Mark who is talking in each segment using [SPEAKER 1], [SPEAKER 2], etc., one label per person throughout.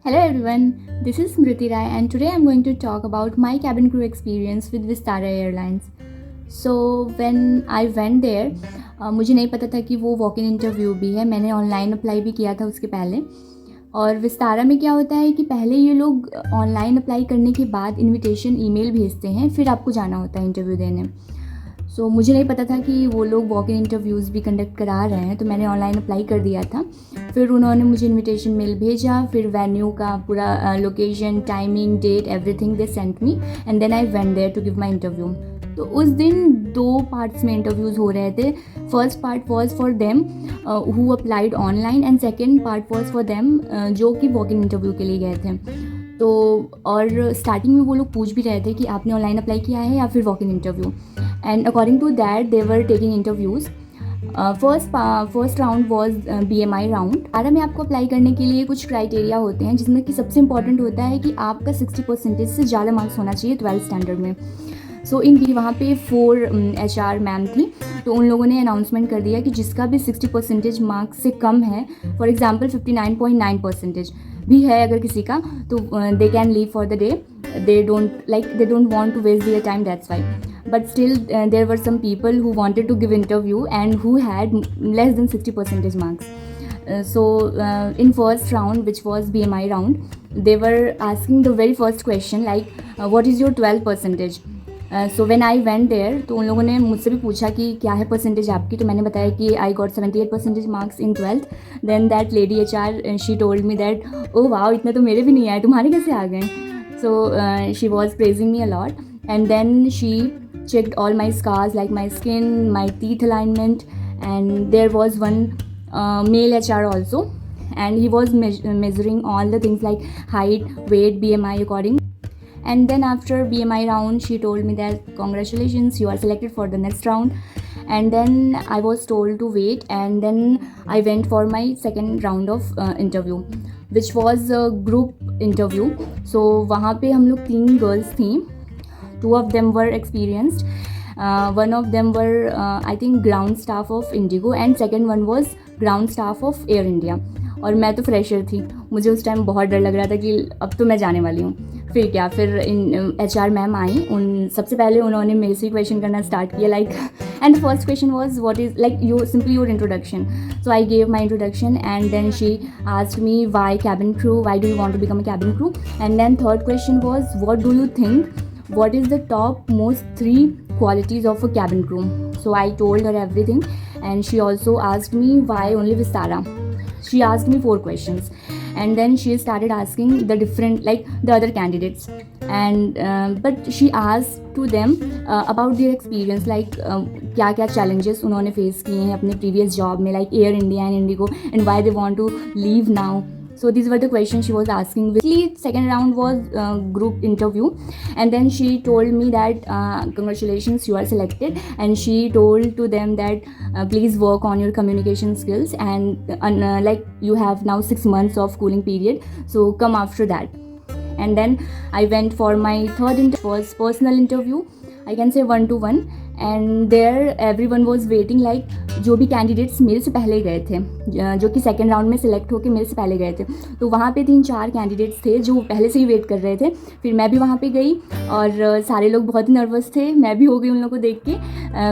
[SPEAKER 1] Hello everyone, this is Smriti Rai and today I'm going to talk about my cabin crew experience with Vistara Airlines. So when I went there, मुझे नहीं पता था कि वो walk in interview भी है. मैंने online apply भी किया था उसके पहले. और विस्तारा में क्या होता है कि पहले ये लोग ऑनलाइन अप्लाई करने के बाद इनविटेशन ईमेल भेजते हैं, फिर आपको जाना होता है इंटरव्यू देने. सो मुझे नहीं पता था कि वो लोग वॉक इन इंटरव्यूज़ भी कंडक्ट करा रहे हैं, तो मैंने ऑनलाइन अप्लाई कर दिया था. फिर उन्होंने मुझे इनविटेशन मेल भेजा, फिर वेन्यू का पूरा location, timing, date, everything they sent me and then I went there to give my interview. तो उस दिन 2 पार्ट्स में इंटरव्यूज़ हो रहे थे. First part was for them who applied online and second part was for them जो कि walk in interview के लिए गए थे. तो और स्टार्टिंग में वो लोग पूछ भी रहे थे कि आपने ऑनलाइन अप्लाई किया है या फिर walk in interview. And according to that they were taking interviews. First round was BMI round. Arrah में आपको अप्लाई करने के लिए कुछ क्राइटेरिया होते हैं, जिसमें कि सबसे इंपॉर्टेंट होता है कि आपका 60% से ज़्यादा मार्क्स होना चाहिए 12th स्टैंडर्ड में. सो इनकी वहाँ पे 4 HR मैम थी, तो उन लोगों ने अनाउंसमेंट कर दिया कि जिसका भी 60% मार्क्स से कम है, फॉर एग्जांपल 59.9% भी है अगर किसी का, तो they can leave for the day. They don't want to waste their time, that's why. But still there were some people who wanted to give interview and who had less than 60% marks. In first round, which was BMI round, they were asking the very first question like what is your 12th percentage. So when I went there, तो उन लोगों ने मुझसे भी पूछा कि क्या है परसेंटेज आपकी. तो मैंने बताया कि I got 78% marks in 12th. Then that lady HR she told me that oh wow, इतने तो मेरे भी नहीं आए, तुम्हारे कैसे आ गए. So she was praising me a lot, and then she checked all my scars like my skin, my teeth alignment, and there was one male HR also, and he was measuring all the things like height, weight, BMI according. And then after BMI round she told me that congratulations, you are selected for the next round. And then I was told to wait, and then I went for my second round of interview, which was a group interview. So वहाँ पे हम लोग 3 girls थी. 2 of them were experienced. One of them were I think ground staff of Indigo, and second one was ground staff of Air India. और मैं तो fresher थी. मुझे उस टाइम बहुत डर लग रहा था कि अब तो मैं जाने वाली हूँ. फिर क्या, फिर HR मैम आई. उन सबसे पहले उन्होंने मेरे से क्वेश्चन करना स्टार्ट किया like, and the first question was what is like your simply your introduction. So I gave my introduction and then she asked me why cabin crew, why do you want to become a cabin crew. And then third question was what do you think, what is the top most 3 qualities of a cabin crew. So I told her everything, and she also asked me why only Vistara. She asked me 4 questions, and then she started asking the different like the other candidates, and but she asked to them about their experience, like क्या क्या challenges उन्होंने face किए हैं अपने previous job में, like Air India and Indigo, and why they want to leave now. So these were the questions she was asking. Second round was group interview, and then she told me that congratulations, you are selected, and she told to them that please work on your communication skills, and like you have now 6 months of cooling period, so come after that. And then I went for my third interview, was personal interview, I can say 1-to-1, and there everyone was waiting like जो भी candidates मेरे से पहले गए थे, जो कि second round में सिलेक्ट होकर मेरे से पहले गए थे, तो वहाँ पे 3-4 कैंडिडेट्स थे जो पहले से ही वेट कर रहे थे. फिर मैं भी वहाँ पे गई और सारे लोग बहुत ही नर्वस थे. मैं भी हो गई उन लोगों को देख के,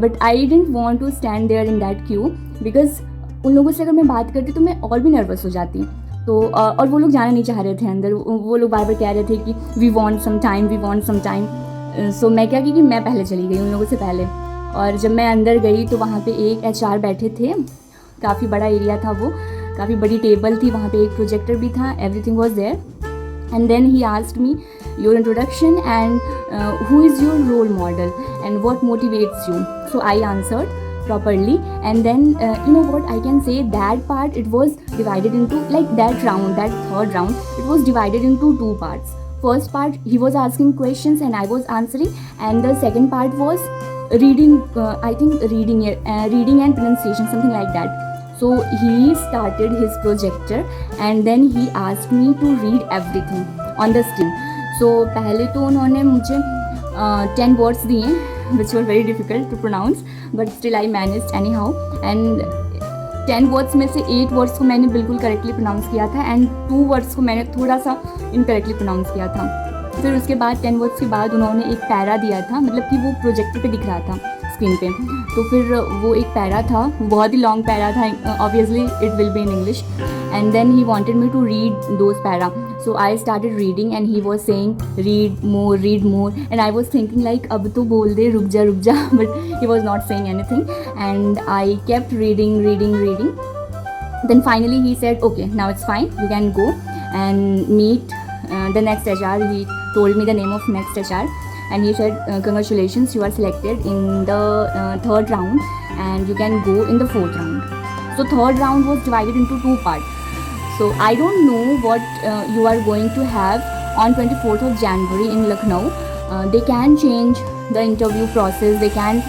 [SPEAKER 1] but I didn't want to stand there in that queue, because उन लोगों से अगर मैं बात करती तो मैं और भी नर्वस हो जाती. तो और वो लोग जाना नहीं चाह रहे थे अंदर. वो लोग बार बार कह रहे थे कि वी वॉन्ट सम टाइम. सो मैं क्या की कि मैं पहले चली गई उन लोगों से पहले. और जब मैं अंदर गई तो वहाँ पे एक HR बैठे थे. काफ़ी बड़ा एरिया था वो, काफ़ी बड़ी टेबल थी, वहाँ पे एक प्रोजेक्टर भी था, everything was there. And then he asked me your introduction and who is your role model and what motivates you. So I answered properly, and then you know what I can say, that part it was divided into like that third round it was divided into 2 parts. First part he was asking questions and I was answering, and the second part was reading, I think reading and pronunciation, something like that. So he started his projector and then he asked me to read everything on the screen. So पहले तो उन्होंने मुझे 10 words दिए which were very difficult to pronounce, but still I managed anyhow. And 10 words में से 8 words को मैंने बिल्कुल करेक्टली प्रोनाउंस किया था एंड 2 वर्ड्स को मैंने थोड़ा सा इनकरेक्टली प्रोनाउंस किया था। फिर उसके बाद 10 वर्ड्स के बाद उन्होंने एक पैरा दिया था, मतलब कि वो प्रोजेक्टर पे दिख रहा था स्क्रीन पे, तो फिर वो एक पैरा था, बहुत ही लॉन्ग पैरा था, obviously it will be in English, and then he wanted me to read those para, so I started reading and he was saying read more and I was thinking like अब तो बोल दे, रुक जा but he was not saying anything and I kept reading. Then finally he said, okay, now it's fine, you can go and meet the next HR. He told me the name of next HR and he said, congratulations, you are selected in the third round and you can go in the fourth round. So third round was divided into 2 parts. So I don't know what you are going to have on 24th of January in Lucknow. They can change the interview process, they can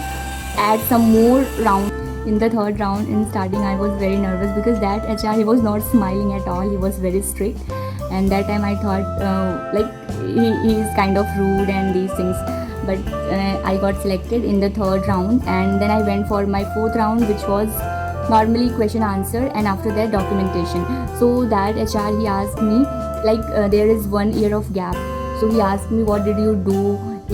[SPEAKER 1] add some more rounds. In the third round, in starting I was very nervous because that HR, he was not smiling at all, he was very strict, and that time I thought like he is kind of rude and these things, but I got selected in the third round and then I went for my fourth round, which was normally question answer and after that documentation. So that HR, he asked me like there is 1 year of gap, so he asked me what did you do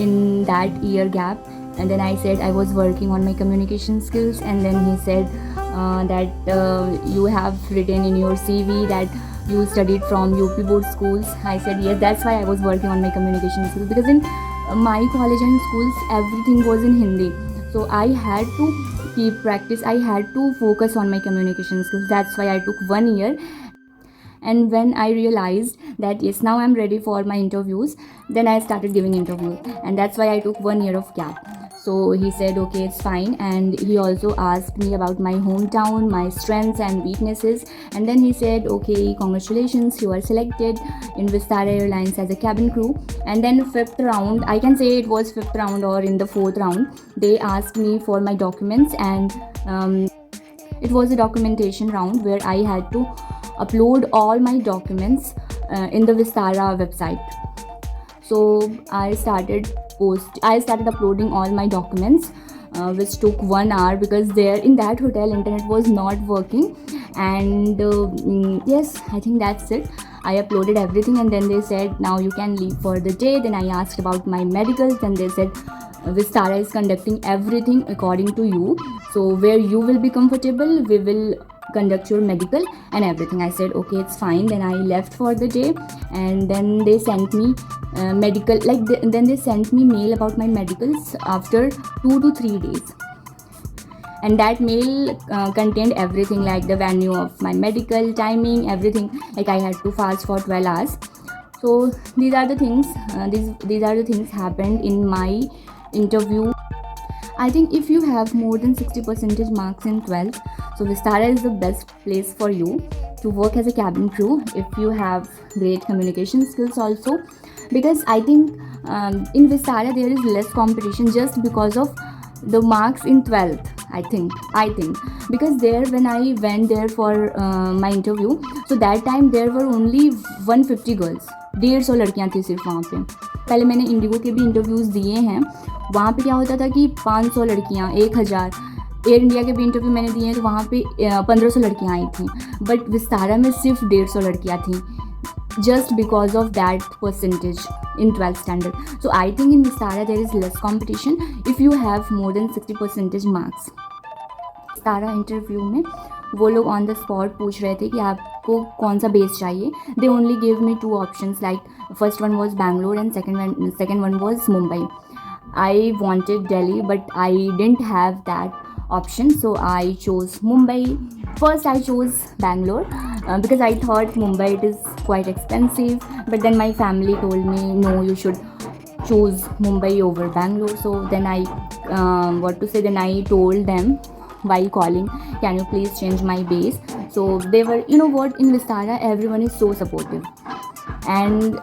[SPEAKER 1] in that year gap. And then I said I was working on my communication skills, and then he said that you have written in your CV that you studied from UP board schools. I said yes, that's why I was working on my communication skills, because in my college and schools everything was in Hindi, so I had to keep practice, I had to focus on my communication skills. That's why I took 1 year. And when I realized that yes, now I'm ready for my interviews, then I started giving interviews, and that's why I took 1 year of gap. So he said okay, it's fine, and he also asked me about my hometown, my strengths and weaknesses, and then he said okay, congratulations, you are selected in Vistara Airlines as a cabin crew. And then 5th round, I can say it was 5th round or in the 4th round, they asked me for my documents, and it was a documentation round where I had to upload all my documents in the Vistara website. So I started uploading all my documents, which took 1 hour because there in that hotel internet was not working, and yes, I think that's it. I uploaded everything and then they said now you can leave for the day. Then I asked about my medicals, then they said Vistara is conducting everything according to you, so where you will be comfortable, we will conduct your medical and everything. I said okay, it's fine. Then I left for the day, and then they sent me medical, like then they sent me mail about my medicals after 2 to 3 days, and that mail contained everything like the venue of my medical, timing, everything, like I had to fast for 12 hours. So these are the things these are the things happened in my interview. I think if you have more than 60% marks in 12th, so Vistara is the best place for you to work as a cabin crew if you have great communication skills also, because I think in Vistara there is less competition just because of the marks in 12th. I think because there when I went there for my interview, so that time there were only 150 girls, 150 लड़कियाँ थी सिर्फ वहाँ पे. पहले मैंने Indigo के भी interviews दिए हैं, वहाँ पे क्या होता था कि 500 लड़कियाँ, 1000. एयर इंडिया के भी इंटरव्यू मैंने दिए हैं तो वहाँ पे 1500 लड़कियाँ आई थी, बट विस्तारा में सिर्फ 150 लड़कियाँ थी, just because of that percentage in 12th standard. So I think in Vistara there is less competition if you have more than 60% marks. Vistara interview में वो लोग ऑन द स्पॉट पूछ रहे थे कि आपको कौन सा बेस चाहिए. They only give me 2 options, like first one was Bangalore and second one was Mumbai. I wanted Delhi but I didn't have that option, so I chose Mumbai. First I chose Bangalore because I thought Mumbai it is quite expensive, but then my family told me no, you should choose Mumbai over Bangalore. So then then I told them while calling, can you please change my base? So they were, you know what, in Vistara everyone is so supportive and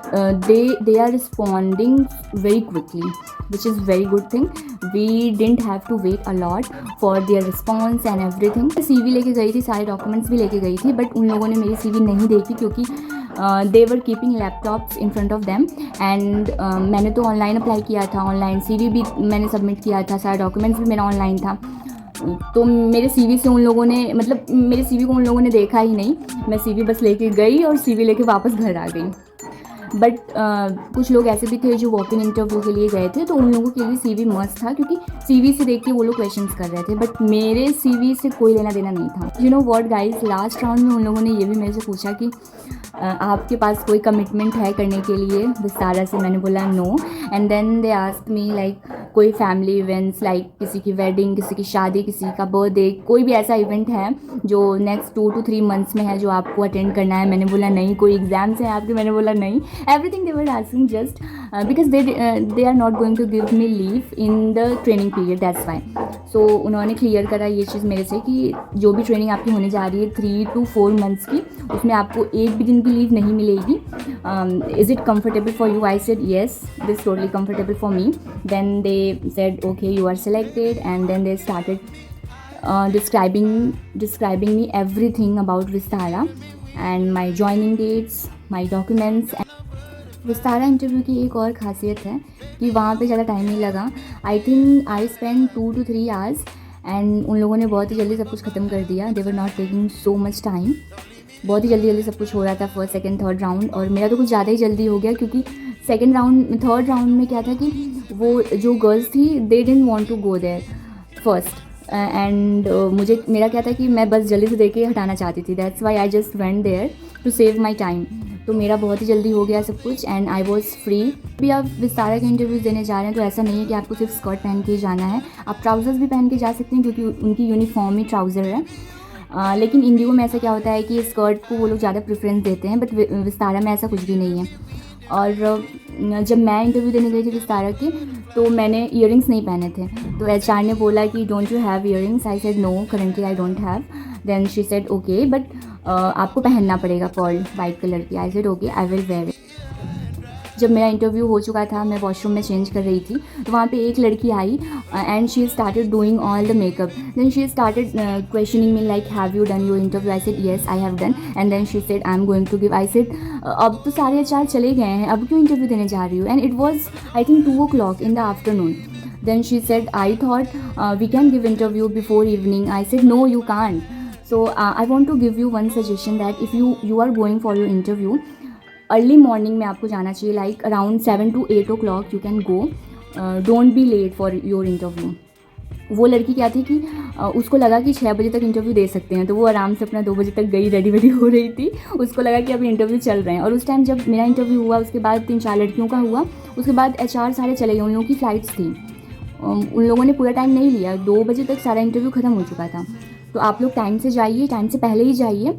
[SPEAKER 1] they are responding very quickly, which is very good thing. We didn't have to wait a lot for their response and everything. CV लेके गई थी, सारे documents भी लेके गई थी, but उन लोगों ने मेरी CV नहीं देखी क्योंकि they were keeping laptops in front of them and मैंने तो ऑनलाइन अप्लाई किया था, ऑनलाइन CV भी मैंने सबमिट किया था, सारे डॉक्यूमेंट्स भी मेरा ऑनलाइन था. तो मेरे सीवी से उन लोगों ने, मतलब मेरे सीवी को उन लोगों ने देखा ही नहीं, मैं सीवी बस लेके गई और सीवी लेके वापस घर आ गई। बट कुछ लोग ऐसे भी थे जो वॉक इन इंटरव्यू के लिए गए थे, तो उन लोगों के लिए सीवी मस्त था, क्योंकि सीवी से देख के वो लोग क्वेश्चंस कर रहे थे, बट मेरे सीवी से कोई लेना देना नहीं था। You know what guys, last round में उन लोगों ने ये भी मेरे से पूछा कि आपके पास कोई कमिटमेंट है करने के लिए विस्तारा से। मैंने बोला no. And then they asked me like कोई फैमिली इवेंट्स, लाइक किसी की वेडिंग, किसी की शादी, किसी का बर्थडे, कोई भी ऐसा इवेंट है जो नेक्स्ट 2 to 3 मंथ्स में है जो आपको अटेंड करना है। मैंने बोला नहीं। कोई एग्जाम्स हैं आपके? मैंने बोला नहीं। Everything they were asking just because they are not going to give me leave in the training period, that's why. So उन्होंने क्लियर करा ये चीज़ मेरे से कि जो भी ट्रेनिंग आपकी होने जा रही है 3 to 4 मंथ्स की, उसमें आपको एक भी दिन की लीव नहीं मिलेगी। Is it comfortable for you? I said yes, this totally comfortable for me. Then they said okay you are selected, and then they started describing me everything about Vistara and my joining dates, my documents. Vistara interview की एक और ख़ासियत है कि वहाँ पे ज़्यादा time नहीं लगा। I think I spend 2 to 3 hours, and उन लोगों ने बहुत ही जल्दी सब कुछ ख़त्म कर दिया। They were not taking so much time. बहुत ही जल्दी सब कुछ हो रहा था, फर्स्ट सेकंड थर्ड राउंड, और मेरा तो कुछ ज़्यादा ही जल्दी हो गया, क्योंकि थर्ड राउंड में क्या था कि वो जो गर्ल्स थी they didn't want to go there first, and मेरा क्या था कि मैं बस जल्दी से देके हटाना चाहती थी। That's why I just went there to save my time. तो मेरा बहुत ही जल्दी हो गया सब कुछ, एंड आई वॉज फ्री। अभी आप विस्तारा के इंटरव्यूज़ देने जा रहे हैं तो ऐसा नहीं है कि आपको सिर्फ स्कर्ट पहन के ही जाना है, आप ट्राउज़र्स भी पहन के जा सकते हैं, क्योंकि उनकी यूनिफॉर्म ही ट्राउज़र है। लेकिन इंडिगो में ऐसा क्या होता है कि स्कर्ट को वो लोग ज़्यादा प्रेफरेंस देते हैं, बट विस्तारा में ऐसा कुछ भी नहीं है। और जब मैं इंटरव्यू देने गई थी विस्तारा के, तो मैंने ईयरिंग्स नहीं पहने थे, तो एचआर ने बोला कि don't you have earrings? I said no, currently I don't have. Then she said okay but आपको पहनना पड़ेगा पर्ल वाइट कलर की। I said okay I will wear it. जब मेरा इंटरव्यू हो चुका था, मैं वॉशरूम में चेंज कर रही थी, तो वहाँ पे एक लड़की आई and she started doing all the makeup. Then she started questioning me like have you done your interview? I said yes I have done. And then she said I am going to give. I said अब तो सारे HR चले गए हैं, अब क्यों interview देने जा रही हूँ? And it was I think 2 o'clock in the afternoon. Then she said, I thought we can give interview before evening. I said, no, you can't. So I want to give you one suggestion that if you are going for your interview, early morning में आपको जाना चाहिए, like around 7 to 8 o'clock you can go. Don't be late for your interview. वो लड़की क्या थी कि उसको लगा कि 6 बजे तक इंटरव्यू दे सकते हैं, तो वो आराम से अपना 2 बजे तक गई, रेडी हो रही थी। उसको लगा कि अभी इंटरव्यू चल रहे हैं, और उस टाइम जब मेरा इंटरव्यू हुआ उसके बाद 3-4 लड़कियों का हुआ, उसके बाद एचआर सारे चले गए, उन लोगों की फ़्लाइट्स थी, उन लोगों ने पूरा टाइम नहीं लिया, 2 बजे तक सारा इंटरव्यू ख़त्म हो चुका था। तो आप लोग टाइम से जाइए, टाइम से पहले ही जाइए,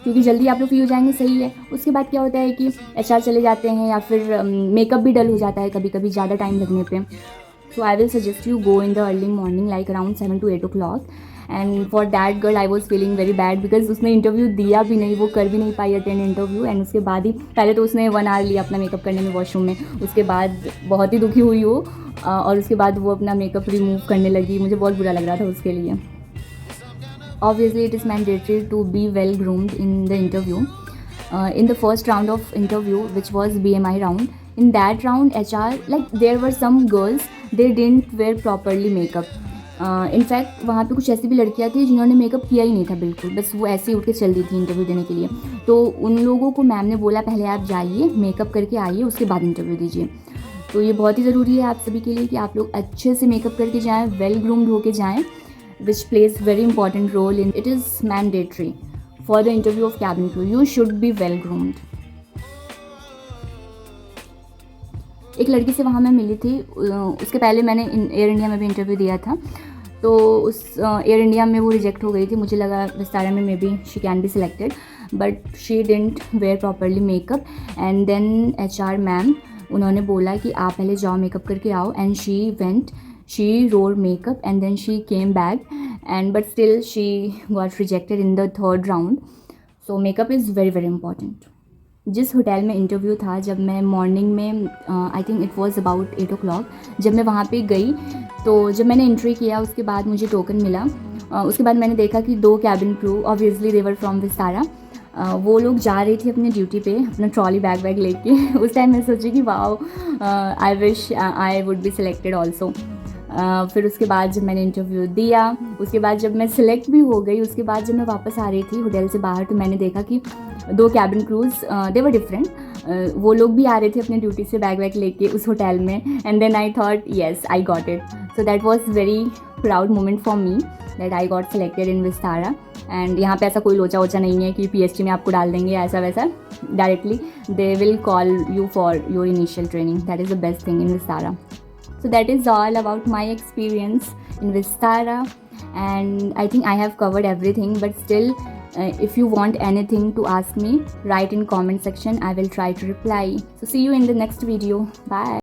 [SPEAKER 1] क्योंकि जल्दी आप लोग फ्री हो जाएंगे, सही है। उसके बाद क्या होता है कि एचआर चले जाते हैं, या फिर मेकअप भी डल हो जाता है कभी कभी ज़्यादा टाइम लगने पे। So I will suggest you go in the early morning like around 7 to 8 o'clock. And for that girl I was feeling very bad, because उसने इंटरव्यू दिया भी नहीं, वो कर भी नहीं पाई अटेंड इंटरव्यू। एंड उसके बाद ही पहले तो उसने 1 hour लिया अपना मेकअप करने में वॉशरूम में, उसके बाद बहुत ही दुखी हुई वो, और उसके बाद वो अपना मेकअप रिमूव करने लगी। मुझे बहुत बुरा लग रहा था उसके लिए। Obviously, it is mandatory to be well groomed in the interview. In the first round of interview, which was BMI round, in that round, HR, like there were some girls, they didn't wear properly makeup. In fact, वहाँ पे कुछ ऐसी भी लड़कियाँ थी जिन्होंने makeup किया ही नहीं था बिल्कुल, बस वो ऐसे ही उठ के चल दी थी इंटरव्यू देने के लिए। तो उन लोगों को मैम ने बोला पहले आप जाइए, मेकअप करके आइए, उसके बाद इंटरव्यू दीजिए। तो ये बहुत ही ज़रूरी है आप सभी के लिए कि आप लोग अच्छे से मेकअप करके जाएँ, वेल ग्रूम्ड होके जाएँ, which plays very important role in it. Is mandatory for the interview of cabin crew. You should be well groomed. एक लड़की से वहाँ मैं मिली थी, उसके पहले मैंने एयर इंडिया में भी इंटरव्यू दिया था, तो उस एयर इंडिया में वो रिजेक्ट हो गई थी। मुझे लगा विस्तारा में maybe she can be selected, but she didn't wear properly makeup. And then HR ma'am उन्होंने बोला कि आप पहले जाओ मेकअप करके आओ, एंड शी वेंट, she wore makeup and then she came back, and but still she got rejected in the third round. So makeup is very very important. जिस होटल में इंटरव्यू था, जब मैं मॉर्निंग में I think it was about 8 o'clock जब मैं वहाँ पे गई, तो जब मैंने एंट्री किया उसके बाद मुझे टोकन मिला। उसके बाद मैंने देखा कि 2 cabin crew, obviously they were from Vistara, वो लोग जा रही थी अपने ड्यूटी पे अपना ट्रॉली बैग लेके। उस टाइम मैं सोची कि wow, I wish I would be selected also. फिर उसके बाद जब मैंने इंटरव्यू दिया, उसके बाद जब मैं सिलेक्ट भी हो गई, उसके बाद जब मैं वापस आ रही थी होटल से बाहर, तो मैंने देखा कि 2 cabin crews they were different, वो लोग भी आ रहे थे अपने ड्यूटी से बैग वैग लेके उस होटल में. And then I thought yes I got it. So that was very proud moment for me that I got selected in Vistara. And यहाँ पे ऐसा कोई लोचा वोचा नहीं है कि पीएचडी में आपको डाल देंगे ऐसा वैसा. Directly they will call you for your initial training. That is the best thing in Vistara. So that is all about my experience in Vistara, and I think I have covered everything, but still if you want anything to ask me, write in comment section. I will try to reply. So see you in the next video. Bye.